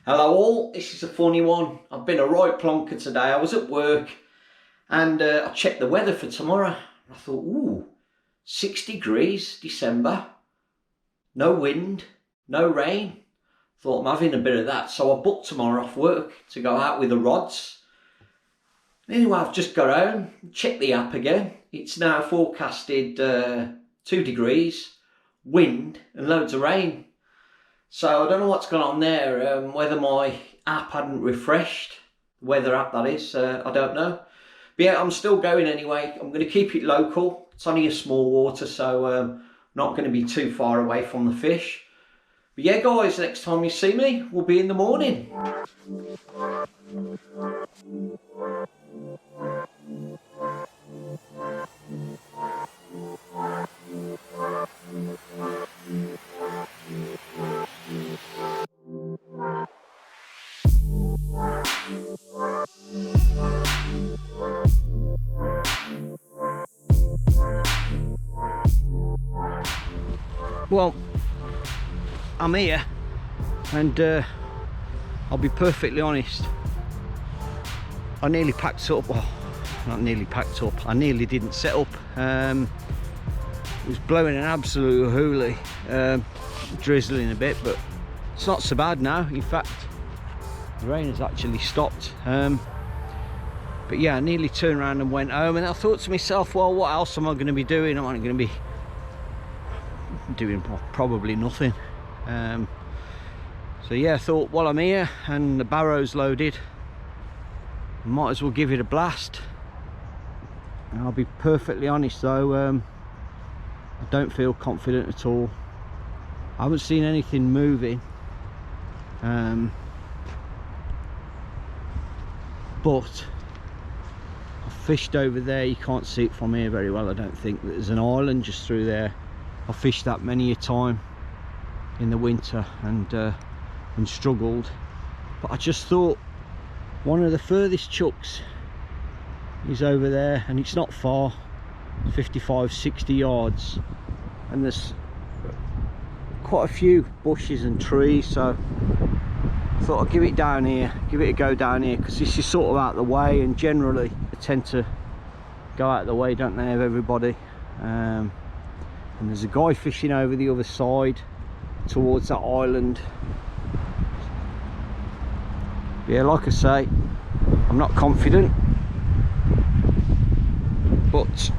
Hello all, this is a funny one. I've been a right plonker today. I was at work and I checked the weather for tomorrow. I thought, ooh, 6 degrees, December, no wind, no rain. Thought I'm having a bit of that. So I booked tomorrow off work to go out with the rods. Anyway, I've just got home, checked the app again. It's now forecasted 2 degrees, wind and loads of rain. So I don't know what's gone on there, whether my app hadn't refreshed, the weather app that is, I don't know. But yeah, I'm still going anyway. I'm going to keep it local. It's only a small water, so not going to be too far away from the fish. But yeah guys, next time you see me, we'll be in the morning. Well, I'm here and I'll be perfectly honest, I nearly packed up, well, not nearly packed up, I nearly didn't set up. It was blowing an absolute hoolie, drizzling a bit, but it's not so bad now. In fact, the rain has actually stopped. But yeah, I nearly turned around and went home, and I thought to myself, well, what else am I going to be doing? I'm going to be doing probably nothing. So yeah, I thought, well, I'm here and the barrow's loaded, might as well give it a blast. And I'll be perfectly honest though, I don't feel confident at all. I haven't seen anything moving, but I fished over there. You can't see it from here very well, I don't think. There's an island just through there. I fished that many a time in the winter and struggled, but I just thought one of the furthest chucks is over there, and it's not far, 55-60 yards, and there's quite a few bushes and trees, so I thought I'd give it down here, give it a go down here, because this is sort of out of the way, and generally they tend to go out of the way, don't they, of everybody. And there's a guy fishing over the other side towards that island. Yeah, like I say, I'm not confident, but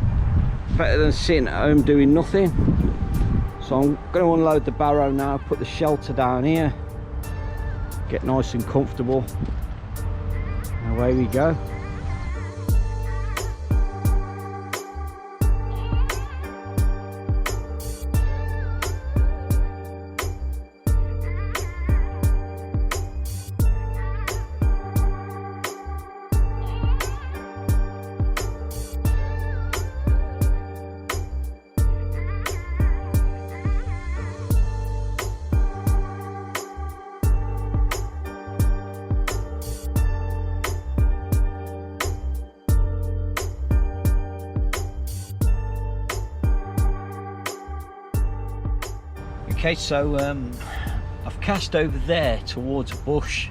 better than sitting at home doing nothing. So I'm going to unload the barrow now, put the shelter down here, get nice and comfortable, and away we go. Okay, so I've cast over there towards a bush.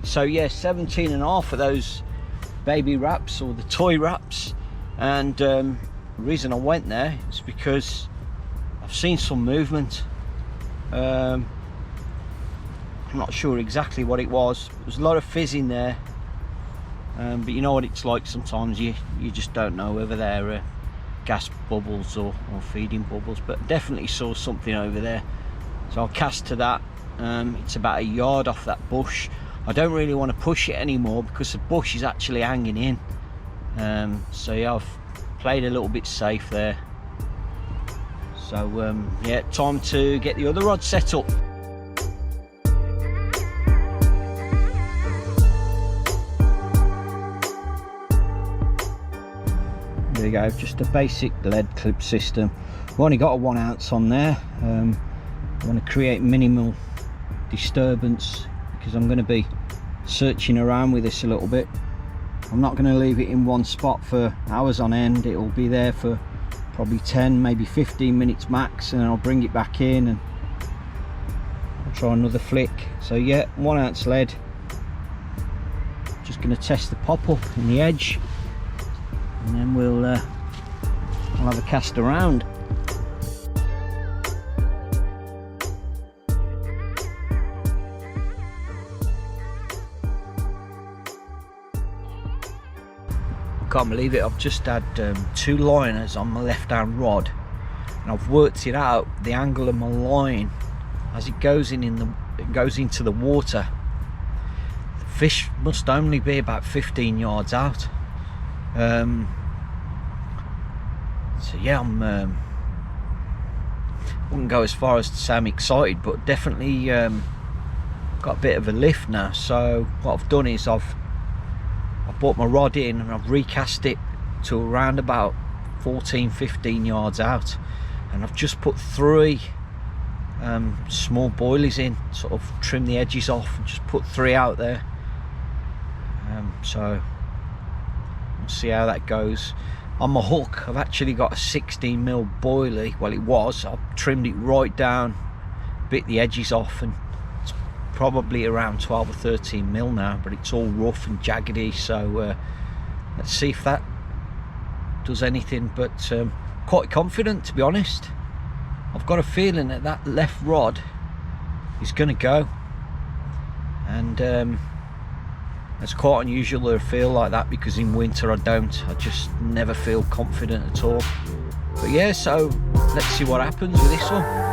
So yeah, 17.5 of those baby wraps, or the toy wraps, and the reason I went there is because I've seen some movement. I'm not sure exactly what it was. There's a lot of fizzing there, but you know what it's like, sometimes you just don't know whether they're gas bubbles or feeding bubbles, but definitely saw something over there. So I'll cast to that. It's about a yard off that bush. I don't really want to push it anymore because the bush is actually hanging in. So yeah, I've played a little bit safe there. So yeah, time to get the other rod set up. There you go, just a basic lead clip system. I've only got a 1 ounce on there. I want to create minimal disturbance because I'm going to be searching around with this a little bit. I'm not going to leave it in one spot for hours on end. It will be there for probably 10, maybe 15 minutes max, and then I'll bring it back in and I'll try another flick. So yeah, 1 ounce lead. Just going to test the pop up in the edge, and then we'll have a cast around. I can't believe it, I've just had 2 liners on my left hand rod, and I've worked it out, the angle of my line as it goes into the water. The fish must only be about 15 yards out. So yeah, wouldn't go as far as to say I'm excited, but definitely got a bit of a lift now. So what I've done is I've brought my rod in and I've recast it to around about 14-15 yards out, and I've just put 3 small boilies in, sort of trim the edges off and just put 3 out there. So we'll see how that goes. On my hook I've actually got a 16mm boilie. Well, it was, I've trimmed it right down, bit the edges off, and it's probably around 12 or 13mm now, but it's all rough and jaggedy. So let's see if that does anything, but quite confident, to be honest. I've got a feeling that that left rod is going to go, and it's quite unusual to feel like that, because in winter I just never feel confident at all. But yeah, so let's see what happens with this one.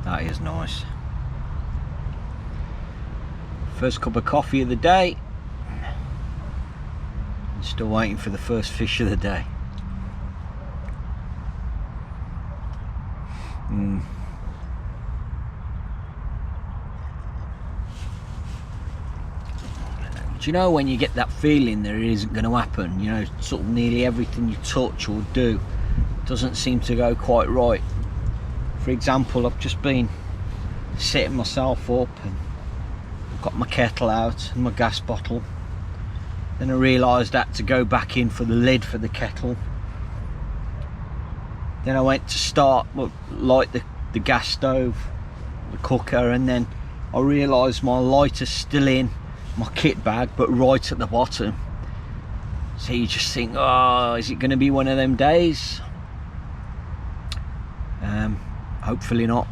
That is nice. First cup of coffee of the day. Still waiting for the first fish of the day. Do you know when you get that feeling that it isn't going to happen? You know, sort of nearly everything you touch or do doesn't seem to go quite right. For example, I've just been setting myself up and I've got my kettle out and my gas bottle. Then I realised I had to go back in for the lid for the kettle. Then I went to start, light the gas stove, the cooker, and then I realised my lighter's still in my kit bag, but right at the bottom. So you just think, oh, is it going to be one of them days? Hopefully not.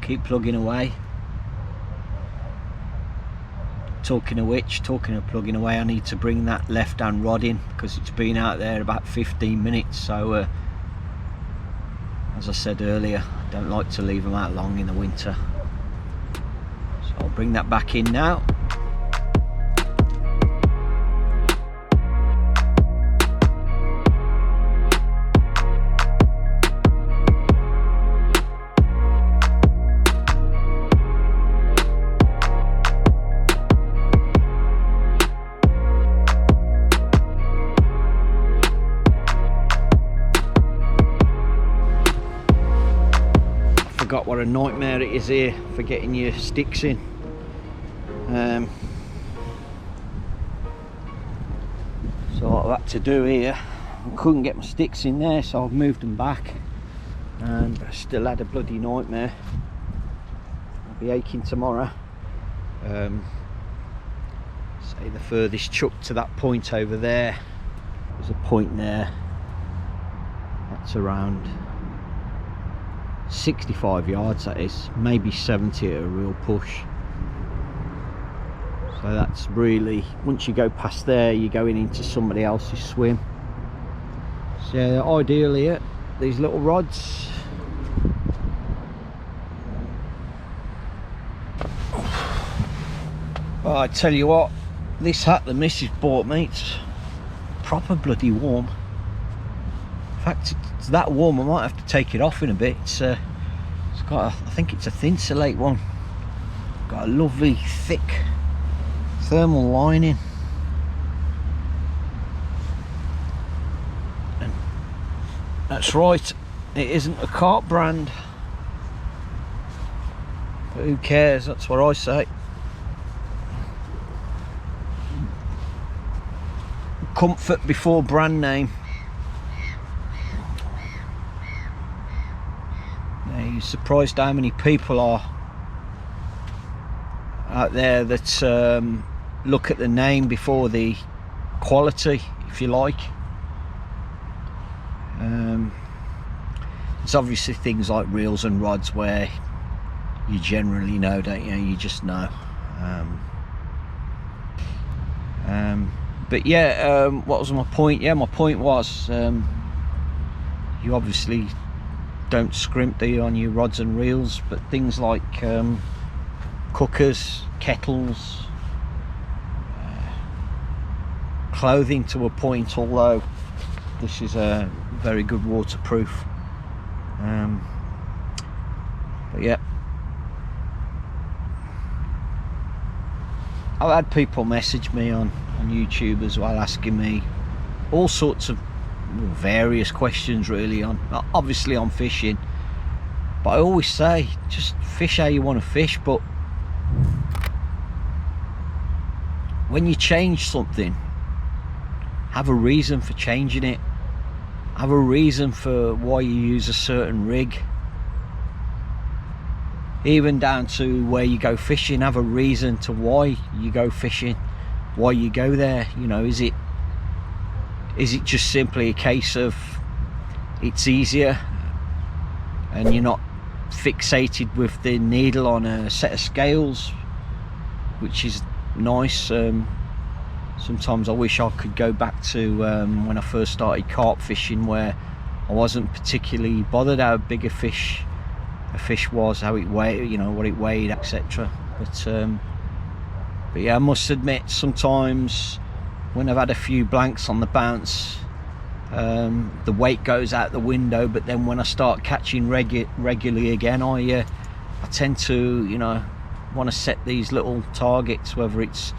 Keep plugging away. Talking of which, talking of plugging away, I need to bring that left hand rod in, because it's been out there about 15 minutes. So as I said earlier, I don't like to leave them out long in the winter. So I'll bring that back in now. Forgot what a nightmare it is here for getting your sticks in. So what I've had to do here, I couldn't get my sticks in there, so I've moved them back, and I still had a bloody nightmare. I'll be aching tomorrow. Say the furthest chuck to that point over there, there's a point there, that's around 65 yards, that is, maybe 70 at a real push. So that's really, once you go past there, you're going into somebody else's swim. So ideally, these little rods. Oh, I tell you what, this hat the missus bought me, it's proper bloody warm. In fact, it's that warm I might have to take it off in a bit. It's I think it's a thin slate one. Got a lovely thick thermal lining. And that's right, it isn't a Carp brand. But who cares, that's what I say. Comfort before brand name. Now, you're surprised how many people are out there that look at the name before the quality, if you like. There's obviously things like reels and rods where you generally know, don't you? You just know. But yeah, what was my point? Yeah, my point was you obviously don't scrimp, do you, on your rods and reels, but things like cookers, kettles, clothing to a point, although this is a very good waterproof. But yeah, I've had people message me on YouTube as well, asking me all sorts of various questions really, on obviously on fishing, but I always say just fish how you want to fish. But when you change something, have a reason for changing it, have a reason for why you use a certain rig. Even down to where you go fishing, have a reason to why you go fishing, why you go there. You know, is it just simply a case of it's easier and you're not fixated with the needle on a set of scales, which is nice. Sometimes I wish I could go back to when I first started carp fishing, where I wasn't particularly bothered how big a fish was, how it weighed, you know, what it weighed, etc. But yeah, I must admit, sometimes when I've had a few blanks on the bounce, the weight goes out the window. But then when I start catching regularly again, I tend to, you know, want to set these little targets, whether it's,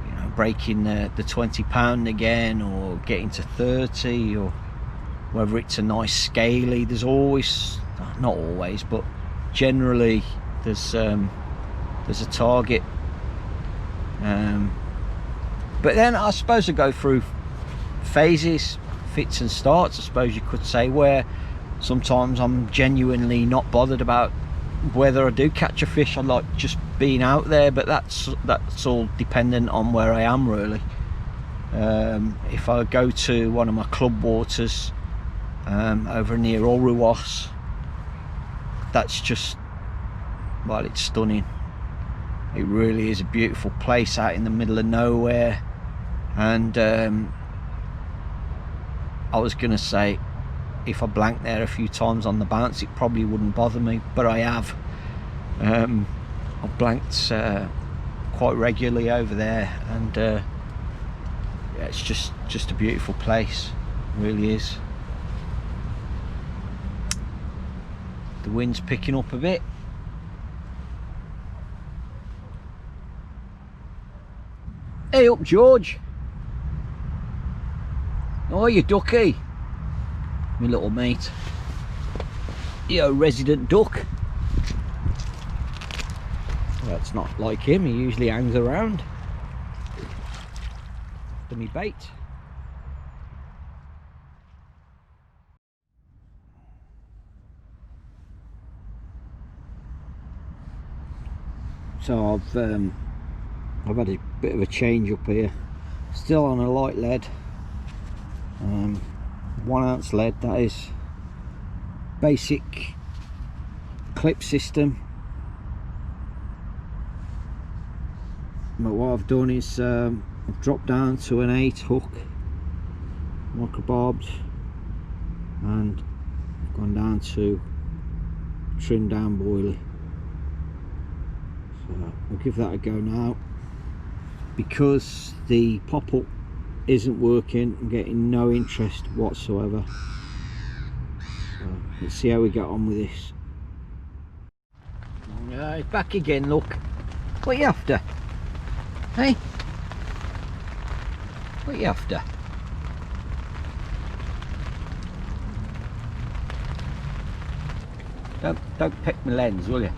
you know, breaking the 20 pound again, or getting to 30, or whether it's a nice scaly. There's always, not always, but generally there's a target. But then I suppose I go through phases, fits and starts, I suppose you could say, where sometimes I'm genuinely not bothered about whether I do catch a fish. I like just being out there, but that's all dependent on where I am really. If I go to one of my club waters over near Oruwas, that's just, well, it's stunning. It really is a beautiful place out in the middle of nowhere. And I was gonna say, if I blanked there a few times on the bounce, it probably wouldn't bother me, but I have. I've blanked quite regularly over there, and yeah, it's just a beautiful place. It really is. The wind's picking up a bit. Hey up, George. Oh, you ducky. My little mate. Yo, resident duck. That's not like him, he usually hangs around. For me bait. So I've had a bit of a change up here. Still on a light lead, 1 ounce lead, that is. Basic clip system. But what I've done is I've dropped down to an 8 hook, microbarbed, and I've gone down to trim down boilie. So I'll give that a go now. Because the pop-up isn't working, I'm getting no interest whatsoever. So let's see how we get on with this. He's back again, look. What you after? Hey? What you after? Don't peck my lens, will you?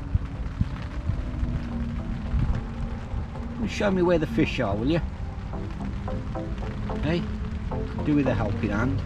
Show me where the fish are, will you? Hey? Do with a helping hand.